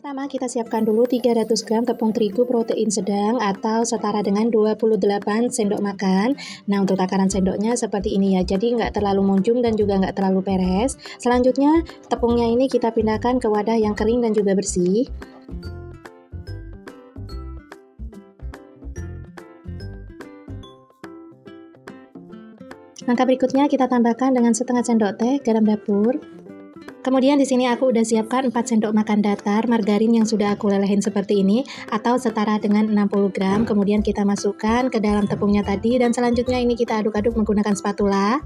Pertama, kita siapkan dulu 300 gram tepung terigu protein sedang atau setara dengan 28 sendok makan. Nah, untuk takaran sendoknya seperti ini ya, jadi nggak terlalu munjung dan juga nggak terlalu peres. Selanjutnya, tepungnya ini kita pindahkan ke wadah yang kering dan juga bersih. Langkah berikutnya kita tambahkan dengan setengah sendok teh garam dapur. Kemudian di sini aku udah siapkan 4 sendok makan datar margarin yang sudah aku lelehin seperti ini atau setara dengan 60 gram. Kemudian kita masukkan ke dalam tepungnya tadi dan selanjutnya ini kita aduk-aduk menggunakan spatula.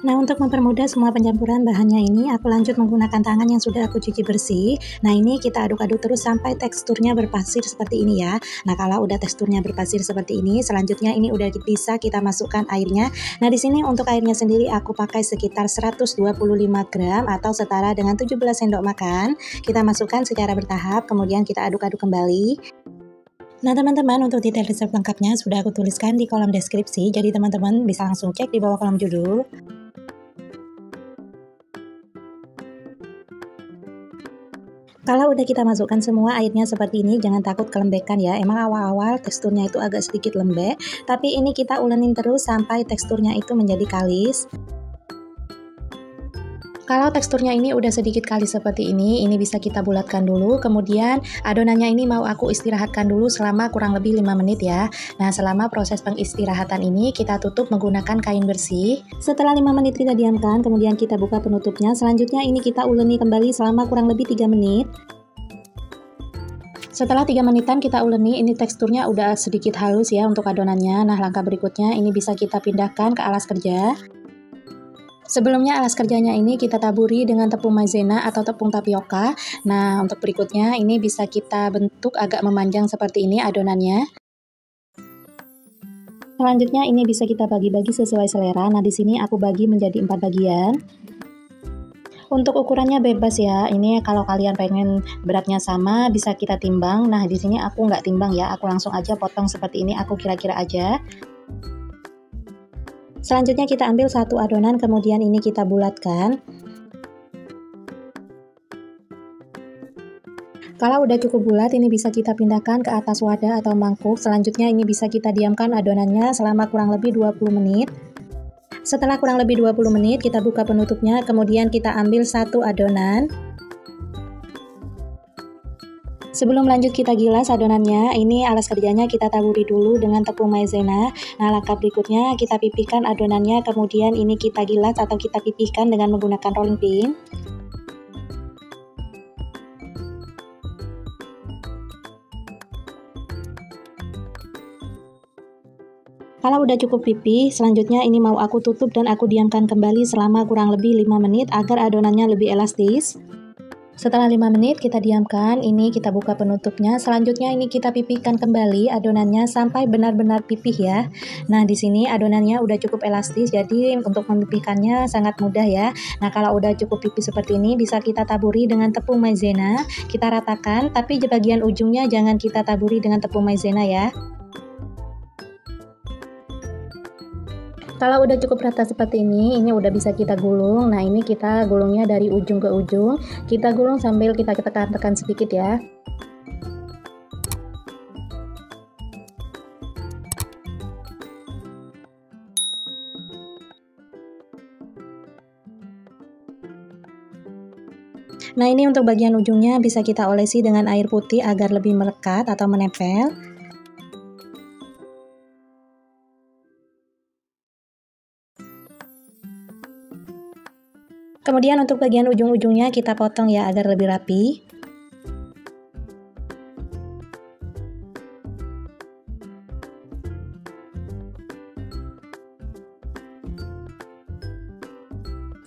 Nah, untuk mempermudah semua pencampuran bahannya ini, aku lanjut menggunakan tangan yang sudah aku cuci bersih. Nah, ini kita aduk-aduk terus sampai teksturnya berpasir seperti ini ya. Nah, kalau udah teksturnya berpasir seperti ini, selanjutnya ini udah bisa kita masukkan airnya. Nah, di sini untuk airnya sendiri aku pakai sekitar 125 gram atau setara dengan 17 sendok makan. Kita masukkan secara bertahap, kemudian kita aduk-aduk kembali. Nah teman-teman, untuk detail resep lengkapnya sudah aku tuliskan di kolom deskripsi, jadi teman-teman bisa langsung cek di bawah kolom judul. Kalau udah kita masukkan semua airnya seperti ini, jangan takut kelembekan ya. Emang awal-awal teksturnya itu agak sedikit lembek, tapi ini kita ulenin terus sampai teksturnya itu menjadi kalis. Kalau teksturnya ini udah sedikit kalis seperti ini bisa kita bulatkan dulu. Kemudian adonannya ini mau aku istirahatkan dulu selama kurang lebih 5 menit ya. Nah, selama proses pengistirahatan ini kita tutup menggunakan kain bersih. Setelah 5 menit kita diamkan, kemudian kita buka penutupnya. Selanjutnya ini kita uleni kembali selama kurang lebih 3 menit. Setelah 3 menitan kita uleni, ini teksturnya udah sedikit halus ya untuk adonannya. Nah, langkah berikutnya ini bisa kita pindahkan ke alas kerja. Sebelumnya alas kerjanya ini kita taburi dengan tepung maizena atau tepung tapioka. Nah, untuk berikutnya ini bisa kita bentuk agak memanjang seperti ini adonannya. Selanjutnya ini bisa kita bagi-bagi sesuai selera. Nah, di sini aku bagi menjadi 4 bagian. Untuk ukurannya bebas ya. Ini kalau kalian pengen beratnya sama bisa kita timbang. Nah, di sini aku nggak timbang ya. Aku langsung aja potong seperti ini. Aku kira-kira aja. Selanjutnya kita ambil satu adonan, kemudian ini kita bulatkan. Kalau udah cukup bulat, ini bisa kita pindahkan ke atas wadah atau mangkuk. Selanjutnya ini bisa kita diamkan adonannya selama kurang lebih 20 menit. Setelah kurang lebih 20 menit, kita buka penutupnya, kemudian kita ambil satu adonan. Sebelum lanjut kita gilas adonannya, ini alas kerjanya kita taburi dulu dengan tepung maizena. Nah, langkah berikutnya kita pipihkan adonannya, kemudian ini kita gilas atau kita pipihkan dengan menggunakan rolling pin. Kalau udah cukup pipih, selanjutnya ini mau aku tutup dan aku diamkan kembali selama kurang lebih 5 menit agar adonannya lebih elastis. Setelah 5 menit kita diamkan, ini kita buka penutupnya. Selanjutnya ini kita pipihkan kembali adonannya sampai benar-benar pipih ya. Nah, di sini adonannya udah cukup elastis, jadi untuk memipihkannya sangat mudah ya. Nah, kalau udah cukup pipih seperti ini bisa kita taburi dengan tepung maizena. Kita ratakan, tapi di bagian ujungnya jangan kita taburi dengan tepung maizena ya. Kalau udah cukup rata seperti ini udah bisa kita gulung. Nah, ini kita gulungnya dari ujung ke ujung. Kita gulung sambil kita tekan-tekan sedikit ya. Nah, ini untuk bagian ujungnya bisa kita olesi dengan air putih agar lebih melekat atau menempel. Kemudian untuk bagian ujung-ujungnya kita potong ya agar lebih rapi.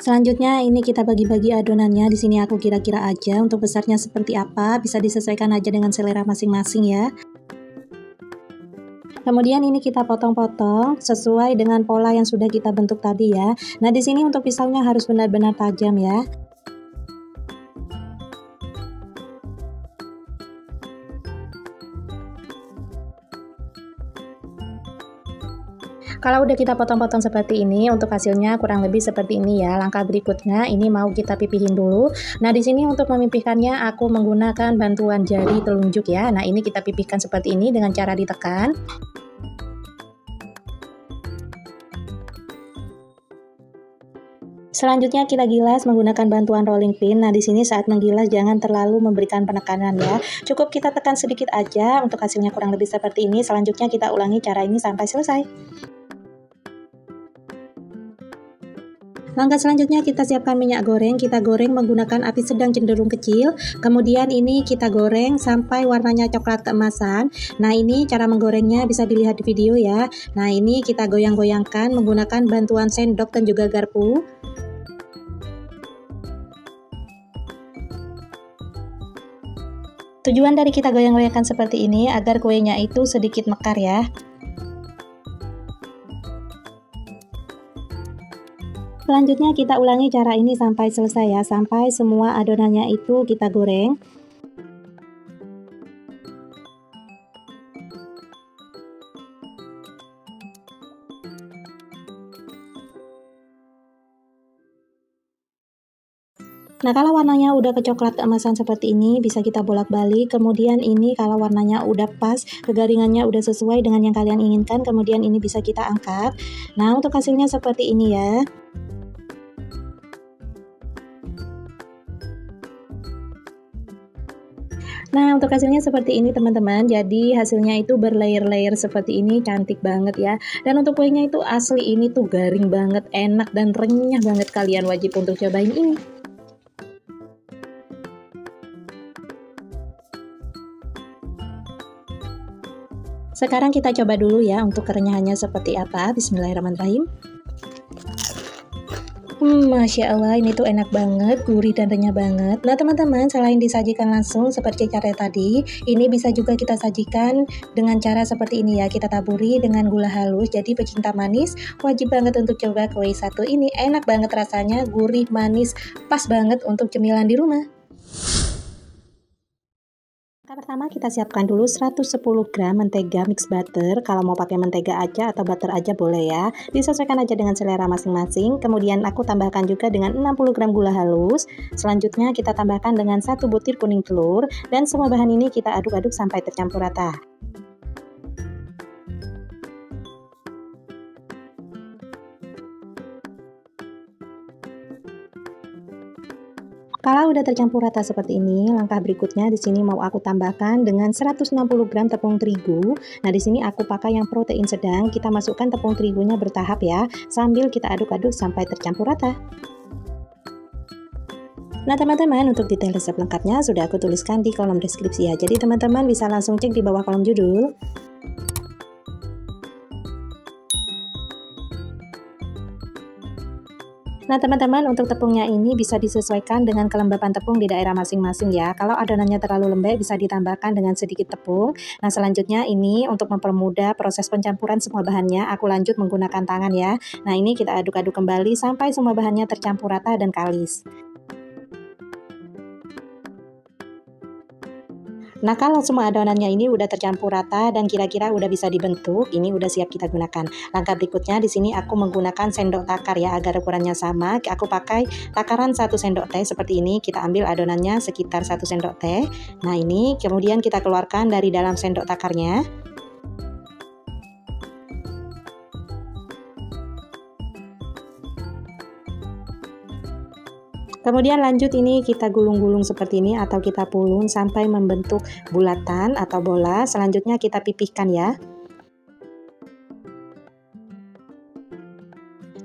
Selanjutnya ini kita bagi-bagi adonannya. Di sini aku kira-kira aja untuk besarnya seperti apa, bisa disesuaikan aja dengan selera masing-masing ya. Kemudian ini kita potong-potong sesuai dengan pola yang sudah kita bentuk tadi ya. Nah, di sini untuk pisaunya harus benar-benar tajam ya. Kalau udah kita potong-potong seperti ini, untuk hasilnya kurang lebih seperti ini ya. Langkah berikutnya ini mau kita pipihin dulu. Nah, di sini untuk memipihkannya aku menggunakan bantuan jari telunjuk ya. Nah, ini kita pipihkan seperti ini dengan cara ditekan. Selanjutnya kita gilas menggunakan bantuan rolling pin. Nah, di sini saat menggilas jangan terlalu memberikan penekanan ya. Cukup kita tekan sedikit aja untuk hasilnya kurang lebih seperti ini. Selanjutnya kita ulangi cara ini sampai selesai. Langkah selanjutnya kita siapkan minyak goreng. Kita goreng menggunakan api sedang cenderung kecil. Kemudian ini kita goreng sampai warnanya coklat keemasan. Nah, ini cara menggorengnya bisa dilihat di video ya. Nah, ini kita goyang-goyangkan menggunakan bantuan sendok dan juga garpu. Tujuan dari kita goyang-goyangkan seperti ini agar kuenya itu sedikit mekar ya. Selanjutnya kita ulangi cara ini sampai selesai ya, sampai semua adonannya itu kita goreng. Nah, kalau warnanya udah kecoklat keemasan seperti ini, bisa kita bolak-balik. Kemudian ini kalau warnanya udah pas, kegaringannya udah sesuai dengan yang kalian inginkan, kemudian ini bisa kita angkat. Nah, untuk hasilnya seperti ini ya. Nah, untuk hasilnya seperti ini teman-teman. Jadi hasilnya itu berlayer-layer seperti ini, cantik banget ya. Dan untuk kuenya itu asli ini tuh garing banget, enak dan renyah banget. Kalian wajib untuk cobain ini. Sekarang kita coba dulu ya untuk kerenyahannya seperti apa. Bismillahirrahmanirrahim. Masya Allah, ini tuh enak banget, gurih dan renyah banget. Nah teman-teman, selain disajikan langsung seperti cara tadi, ini bisa juga kita sajikan dengan cara seperti ini ya. Kita taburi dengan gula halus. Jadi pecinta manis wajib banget untuk coba kue satu ini. Enak banget rasanya, gurih, manis, pas banget untuk cemilan di rumah. Pertama kita siapkan dulu 110 gram mentega mix butter. Kalau mau pakai mentega aja atau butter aja boleh ya. Disesuaikan aja dengan selera masing-masing. Kemudian aku tambahkan juga dengan 60 gram gula halus. Selanjutnya kita tambahkan dengan 1 butir kuning telur. Dan semua bahan ini kita aduk-aduk sampai tercampur rata. Kalau udah tercampur rata seperti ini, langkah berikutnya di sini mau aku tambahkan dengan 160 gram tepung terigu. Nah, di sini aku pakai yang protein sedang. Kita masukkan tepung terigunya bertahap ya, sambil kita aduk-aduk sampai tercampur rata. Nah, teman-teman, untuk detail resep lengkapnya sudah aku tuliskan di kolom deskripsi ya. Jadi, teman-teman bisa langsung cek di bawah kolom judul. Nah teman-teman, untuk tepungnya ini bisa disesuaikan dengan kelembapan tepung di daerah masing-masing ya. Kalau adonannya terlalu lembek bisa ditambahkan dengan sedikit tepung. Nah selanjutnya ini untuk mempermudah proses pencampuran semua bahannya, aku lanjut menggunakan tangan ya. Nah ini kita aduk-aduk kembali sampai semua bahannya tercampur rata dan kalis. Nah, kalau semua adonannya ini udah tercampur rata dan kira-kira udah bisa dibentuk, ini udah siap kita gunakan. Langkah berikutnya di sini aku menggunakan sendok takar ya, agar ukurannya sama. Aku pakai takaran 1 sendok teh seperti ini. Kita ambil adonannya sekitar 1 sendok teh. Nah, ini kemudian kita keluarkan dari dalam sendok takarnya. Kemudian lanjut ini kita gulung-gulung seperti ini atau kita pulung sampai membentuk bulatan atau bola. Selanjutnya kita pipihkan ya.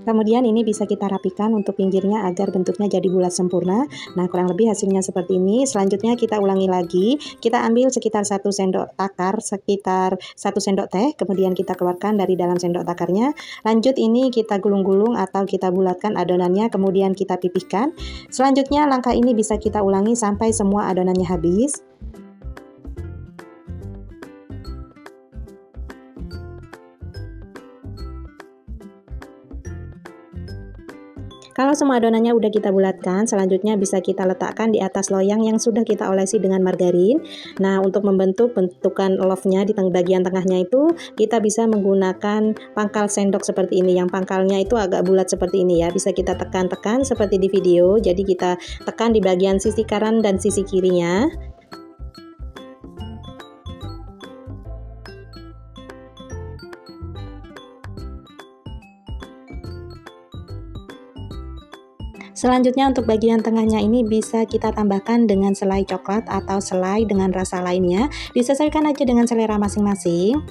Kemudian ini bisa kita rapikan untuk pinggirnya agar bentuknya jadi bulat sempurna. Nah kurang lebih hasilnya seperti ini. Selanjutnya kita ulangi lagi. Kita ambil sekitar 1 sendok takar, sekitar 1 sendok teh. Kemudian kita keluarkan dari dalam sendok takarnya. Lanjut ini kita gulung-gulung atau kita bulatkan adonannya. Kemudian kita pipihkan. Selanjutnya langkah ini bisa kita ulangi sampai semua adonannya habis. Kalau semua adonannya udah kita bulatkan, selanjutnya bisa kita letakkan di atas loyang yang sudah kita olesi dengan margarin. Nah, untuk membentuk bentukan loaf-nya di bagian tengahnya itu, kita bisa menggunakan pangkal sendok seperti ini. Yang pangkalnya itu agak bulat seperti ini ya. Bisa kita tekan-tekan seperti di video. Jadi kita tekan di bagian sisi kanan dan sisi kirinya. Selanjutnya untuk bagian tengahnya ini bisa kita tambahkan dengan selai coklat atau selai dengan rasa lainnya. Disesuaikan aja dengan selera masing-masing.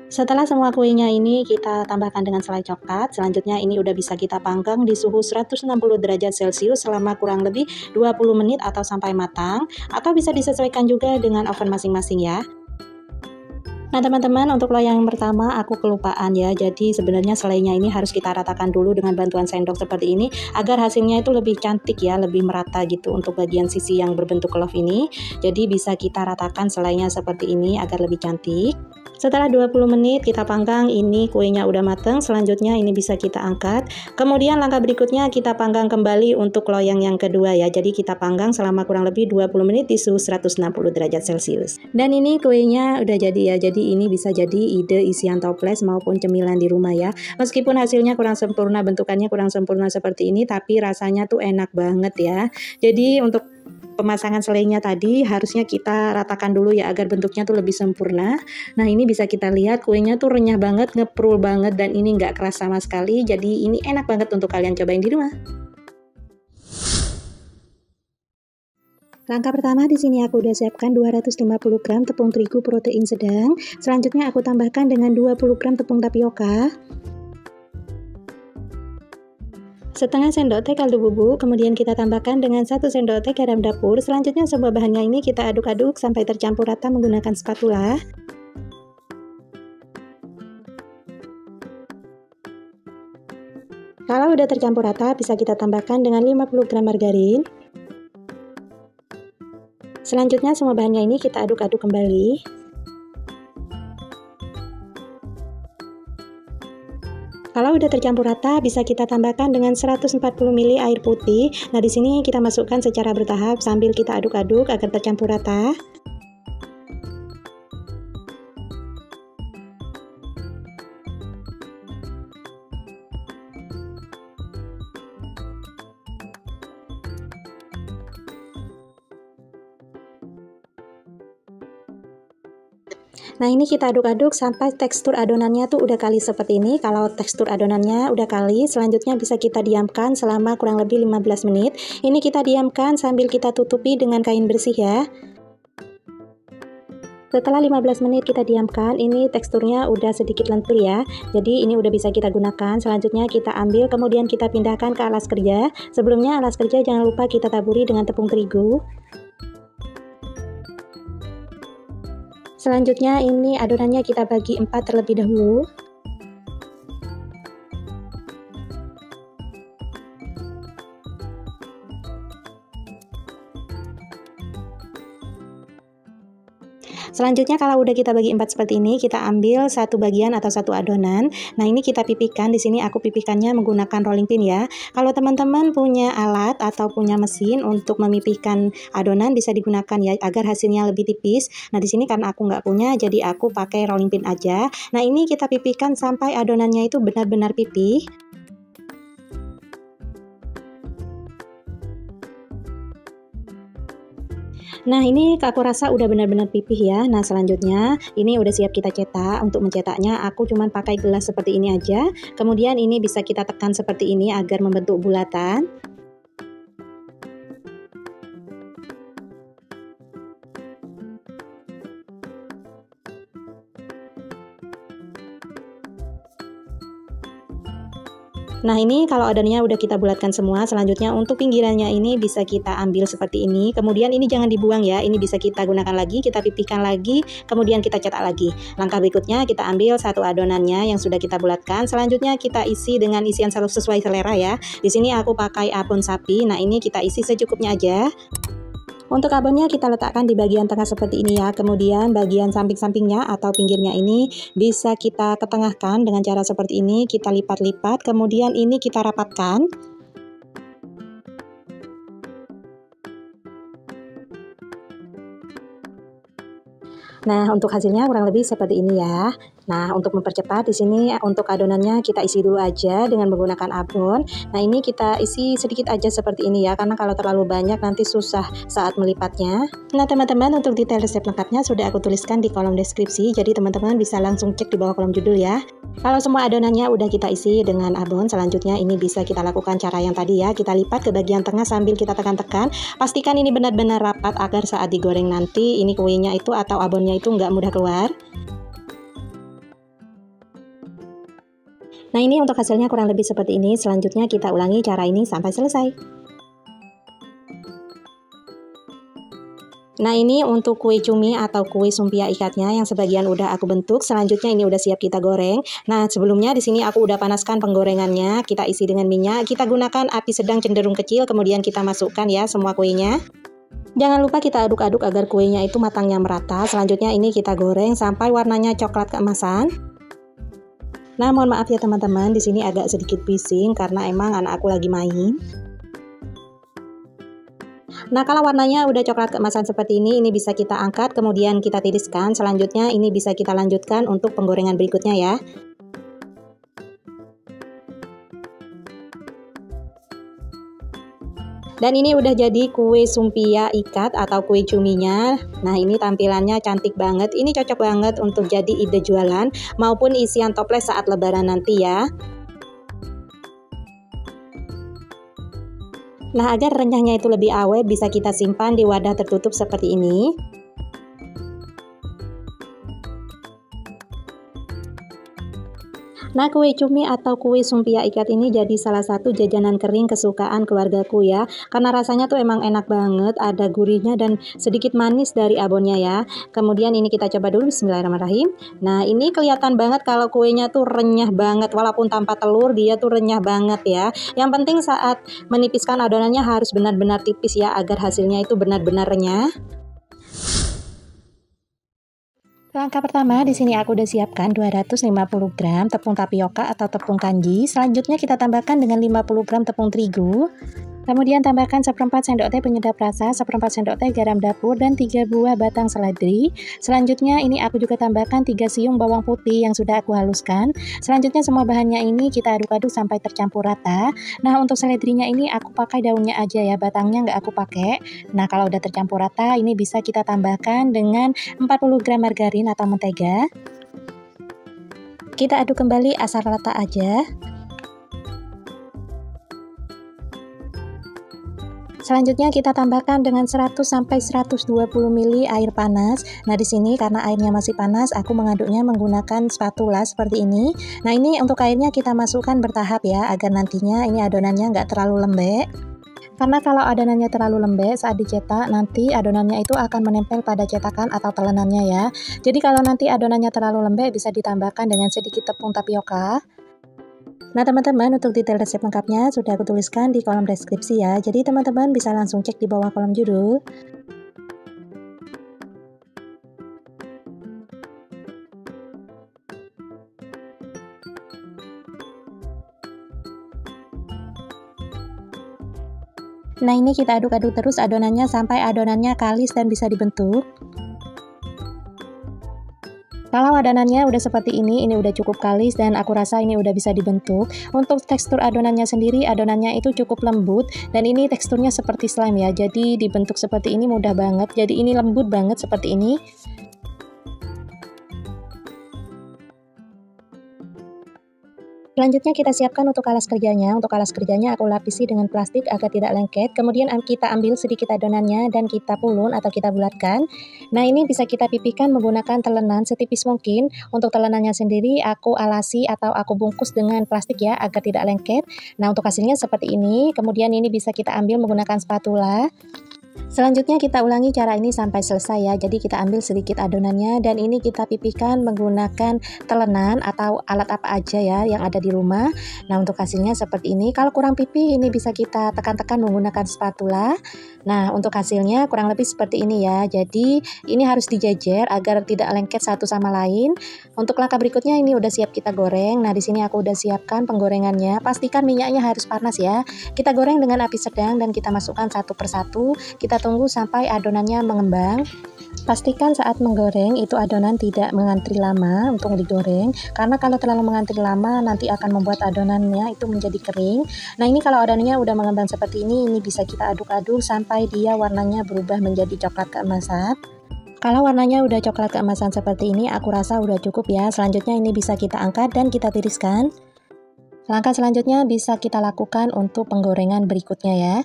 Setelah semua kuenya ini kita tambahkan dengan selai coklat, selanjutnya ini udah bisa kita panggang di suhu 160 derajat Celcius selama kurang lebih 20 menit atau sampai matang, atau bisa disesuaikan juga dengan oven masing-masing ya. Nah teman-teman, untuk loyang yang pertama aku kelupaan ya, jadi sebenarnya selainya ini harus kita ratakan dulu dengan bantuan sendok seperti ini agar hasilnya itu lebih cantik ya, lebih merata gitu untuk bagian sisi yang berbentuk loaf ini. Jadi bisa kita ratakan selainya seperti ini agar lebih cantik. Setelah 20 menit kita panggang, ini kuenya udah mateng. Selanjutnya ini bisa kita angkat. Kemudian langkah berikutnya kita panggang kembali untuk loyang yang kedua ya. Jadi kita panggang selama kurang lebih 20 menit di suhu 160 derajat Celcius. Dan ini kuenya udah jadi ya. Jadi ini bisa jadi ide isian toples maupun cemilan di rumah ya. Meskipun hasilnya kurang sempurna, bentukannya kurang sempurna seperti ini, tapi rasanya tuh enak banget ya. Jadi untuk pemasangan selainya tadi harusnya kita ratakan dulu ya agar bentuknya tuh lebih sempurna. Nah ini bisa kita lihat kuenya tuh renyah banget, ngeprul banget, dan ini nggak keras sama sekali. Jadi ini enak banget untuk kalian cobain di rumah. Langkah pertama di sini aku udah siapkan 250 gram tepung terigu protein sedang. Selanjutnya aku tambahkan dengan 20 gram tepung tapioka, setengah sendok teh kaldu bubuk, kemudian kita tambahkan dengan 1 sendok teh garam dapur. Selanjutnya semua bahannya ini kita aduk-aduk sampai tercampur rata menggunakan spatula. Kalau udah tercampur rata, bisa kita tambahkan dengan 50 gram margarin. Selanjutnya semua bahannya ini kita aduk-aduk kembali. Kalau udah tercampur rata, bisa kita tambahkan dengan 140 ml air putih. Nah, di sini kita masukkan secara bertahap sambil kita aduk-aduk agar tercampur rata. Nah ini kita aduk-aduk sampai tekstur adonannya tuh udah kali seperti ini. Kalau tekstur adonannya udah kali, selanjutnya bisa kita diamkan selama kurang lebih 15 menit. Ini kita diamkan sambil kita tutupi dengan kain bersih ya. Setelah 15 menit kita diamkan, ini teksturnya udah sedikit lentur ya. Jadi ini udah bisa kita gunakan. Selanjutnya kita ambil, kemudian kita pindahkan ke alas kerja. Sebelumnya alas kerja jangan lupa kita taburi dengan tepung terigu. Selanjutnya ini adonannya kita bagi 4 terlebih dahulu. Selanjutnya kalau udah kita bagi 4 seperti ini, kita ambil satu bagian atau satu adonan. Nah ini kita pipihkan. Di sini aku pipihkannya menggunakan rolling pin ya. Kalau teman-teman punya alat atau punya mesin untuk memipihkan adonan, bisa digunakan ya agar hasilnya lebih tipis. Nah di sini karena aku nggak punya, jadi aku pakai rolling pin aja. Nah ini kita pipihkan sampai adonannya itu benar-benar pipih. Nah ini aku rasa udah benar-benar pipih ya. Nah selanjutnya ini udah siap kita cetak. Untuk mencetaknya aku cuman pakai gelas seperti ini aja. Kemudian ini bisa kita tekan seperti ini agar membentuk bulatan. Nah ini kalau adonannya udah kita bulatkan semua, selanjutnya untuk pinggirannya ini bisa kita ambil seperti ini. Kemudian ini jangan dibuang ya, ini bisa kita gunakan lagi, kita pipihkan lagi, kemudian kita cetak lagi. Langkah berikutnya kita ambil satu adonannya yang sudah kita bulatkan. Selanjutnya kita isi dengan isian sesuai selera ya. Di sini aku pakai abon sapi. Nah ini kita isi secukupnya aja. Untuk abonnya kita letakkan di bagian tengah seperti ini ya. Kemudian bagian samping-sampingnya atau pinggirnya ini bisa kita ketengahkan dengan cara seperti ini. Kita lipat-lipat, kemudian ini kita rapatkan. Nah, untuk hasilnya kurang lebih seperti ini ya. Nah, untuk mempercepat di sini untuk adonannya kita isi dulu aja dengan menggunakan abon. Nah, ini kita isi sedikit aja seperti ini ya, karena kalau terlalu banyak nanti susah saat melipatnya. Nah, teman-teman, untuk detail resep lengkapnya sudah aku tuliskan di kolom deskripsi, jadi teman-teman bisa langsung cek di bawah kolom judul ya. Kalau semua adonannya udah kita isi dengan abon, selanjutnya ini bisa kita lakukan cara yang tadi ya. Kita lipat ke bagian tengah sambil kita tekan-tekan. Pastikan ini benar-benar rapat agar saat digoreng nanti ini kuenya itu atau abonnya itu nggak mudah keluar. Nah, ini untuk hasilnya kurang lebih seperti ini. Selanjutnya kita ulangi cara ini sampai selesai. Nah, ini untuk kue cumi atau kue sumpia ikatnya yang sebagian udah aku bentuk. Selanjutnya ini udah siap kita goreng. Nah, sebelumnya di sini aku udah panaskan penggorengannya. Kita isi dengan minyak. Kita gunakan api sedang cenderung kecil, kemudian kita masukkan ya semua kuenya. Jangan lupa kita aduk-aduk agar kuenya itu matangnya merata. Selanjutnya ini kita goreng sampai warnanya coklat keemasan. Nah, mohon maaf ya teman-teman, di sini agak sedikit bising karena emang anak aku lagi main. Nah, kalau warnanya udah coklat keemasan seperti ini bisa kita angkat, kemudian kita tiriskan. Selanjutnya ini bisa kita lanjutkan untuk penggorengan berikutnya ya. Dan ini udah jadi kue sumpia ikat atau kue cuminya. Nah, ini tampilannya cantik banget. Ini cocok banget untuk jadi ide jualan maupun isian toples saat lebaran nanti ya. Nah, agar renyahnya itu lebih awet, bisa kita simpan di wadah tertutup seperti ini. Nah, kue cumi atau kue sumpia ikat ini jadi salah satu jajanan kering kesukaan keluargaku ya. Karena rasanya tuh emang enak banget, ada gurihnya dan sedikit manis dari abonnya ya. Kemudian ini kita coba dulu, bismillahirrahmanirrahim. Nah, ini kelihatan banget kalau kuenya tuh renyah banget, walaupun tanpa telur dia tuh renyah banget ya. Yang penting saat menipiskan adonannya harus benar-benar tipis ya, agar hasilnya itu benar-benar renyah. Langkah pertama, di sini aku udah siapkan 250 gram tepung tapioka atau tepung kanji. Selanjutnya kita tambahkan dengan 50 gram tepung terigu. Kemudian tambahkan 1/4 sendok teh penyedap rasa, 1/4 sendok teh garam dapur, dan 3 buah batang seledri. Selanjutnya ini aku juga tambahkan 3 siung bawang putih yang sudah aku haluskan. Selanjutnya semua bahannya ini kita aduk-aduk sampai tercampur rata. Nah, untuk seledrinya ini aku pakai daunnya aja ya, batangnya nggak aku pakai. Nah, kalau udah tercampur rata ini bisa kita tambahkan dengan 40 gram margarin atau mentega. Kita aduk kembali asal rata aja. Selanjutnya kita tambahkan dengan 100 sampai 120 ml air panas. Nah, di sini karena airnya masih panas, aku mengaduknya menggunakan spatula seperti ini. Nah, ini untuk airnya kita masukkan bertahap ya, agar nantinya ini adonannya nggak terlalu lembek. Karena kalau adonannya terlalu lembek saat dicetak, nanti adonannya itu akan menempel pada cetakan atau telenannya ya. Jadi kalau nanti adonannya terlalu lembek bisa ditambahkan dengan sedikit tepung tapioka. Nah, teman-teman, untuk detail resep lengkapnya sudah aku tuliskan di kolom deskripsi ya. Jadi teman-teman bisa langsung cek di bawah kolom judul. Nah, ini kita aduk-aduk terus adonannya sampai adonannya kalis dan bisa dibentuk. Kalau adonannya udah seperti ini udah cukup kalis dan aku rasa ini udah bisa dibentuk. Untuk tekstur adonannya sendiri, adonannya itu cukup lembut dan ini teksturnya seperti slime ya. Jadi dibentuk seperti ini mudah banget. Jadi ini lembut banget seperti ini. Selanjutnya kita siapkan untuk alas kerjanya. Untuk alas kerjanya aku lapisi dengan plastik agar tidak lengket. Kemudian kita ambil sedikit adonannya dan kita pulun atau kita bulatkan. Nah, ini bisa kita pipihkan menggunakan telenan setipis mungkin. Untuk telenannya sendiri aku alasi atau aku bungkus dengan plastik ya agar tidak lengket. Nah, untuk hasilnya seperti ini. Kemudian ini bisa kita ambil menggunakan spatula. Selanjutnya kita ulangi cara ini sampai selesai ya. Jadi kita ambil sedikit adonannya dan ini kita pipihkan menggunakan telenan atau alat apa aja ya yang ada di rumah. Nah, untuk hasilnya seperti ini. Kalau kurang pipih ini bisa kita tekan-tekan menggunakan spatula. Nah, untuk hasilnya kurang lebih seperti ini ya. Jadi ini harus dijejer agar tidak lengket satu sama lain. Untuk langkah berikutnya ini udah siap kita goreng. Nah, di sini aku udah siapkan penggorengannya. Pastikan minyaknya harus panas ya. Kita goreng dengan api sedang dan kita masukkan satu persatu. Kita tunggu sampai adonannya mengembang. Pastikan saat menggoreng itu adonan tidak mengantri lama untuk digoreng, karena kalau terlalu mengantri lama nanti akan membuat adonannya itu menjadi kering. Nah, ini kalau adonannya udah mengembang seperti ini bisa kita aduk-aduk sampai dia warnanya berubah menjadi coklat keemasan. Kalau warnanya udah coklat keemasan seperti ini, aku rasa udah cukup ya. Selanjutnya ini bisa kita angkat dan kita tiriskan. Langkah selanjutnya bisa kita lakukan untuk penggorengan berikutnya ya.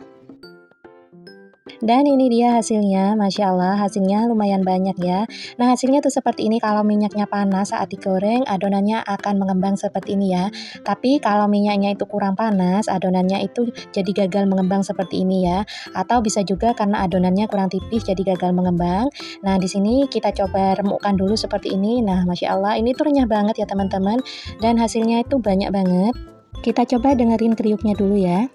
Dan ini dia hasilnya, Masya Allah, hasilnya lumayan banyak ya. Nah, hasilnya tuh seperti ini. Kalau minyaknya panas saat digoreng, adonannya akan mengembang seperti ini ya. Tapi kalau minyaknya itu kurang panas, adonannya itu jadi gagal mengembang seperti ini ya. Atau bisa juga karena adonannya kurang tipis jadi gagal mengembang. Nah, di sini kita coba remukkan dulu seperti ini. Nah, Masya Allah, ini tuh renyah banget ya teman-teman. Dan hasilnya itu banyak banget. Kita coba dengerin kriuknya dulu ya.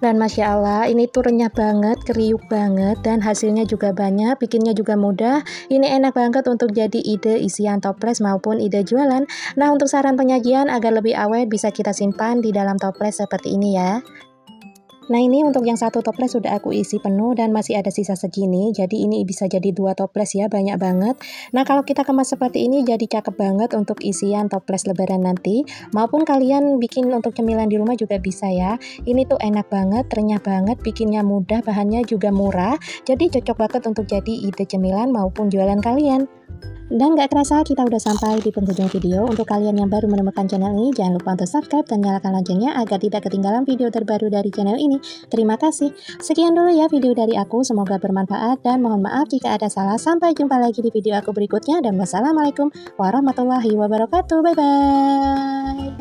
Dan Masya Allah, ini tuh renyah banget, kriuk banget, dan hasilnya juga banyak, bikinnya juga mudah. Ini enak banget untuk jadi ide isian toples maupun ide jualan. Nah, untuk saran penyajian agar lebih awet bisa kita simpan di dalam toples seperti ini ya. Nah, ini untuk yang satu toples sudah aku isi penuh dan masih ada sisa segini. Jadi ini bisa jadi 2 toples ya, banyak banget. Nah, kalau kita kemas seperti ini jadi cakep banget untuk isian toples lebaran nanti. Maupun kalian bikin untuk cemilan di rumah juga bisa ya. Ini tuh enak banget, renyah banget, bikinnya mudah, bahannya juga murah. Jadi cocok banget untuk jadi ide cemilan maupun jualan kalian. Dan gak kerasa kita udah sampai di penghujung video. Untuk kalian yang baru menemukan channel ini, jangan lupa untuk subscribe dan nyalakan loncengnya agar tidak ketinggalan video terbaru dari channel ini. Terima kasih. Sekian dulu ya video dari aku, semoga bermanfaat dan mohon maaf jika ada salah. Sampai jumpa lagi di video aku berikutnya dan wassalamualaikum warahmatullahi wabarakatuh. Bye bye.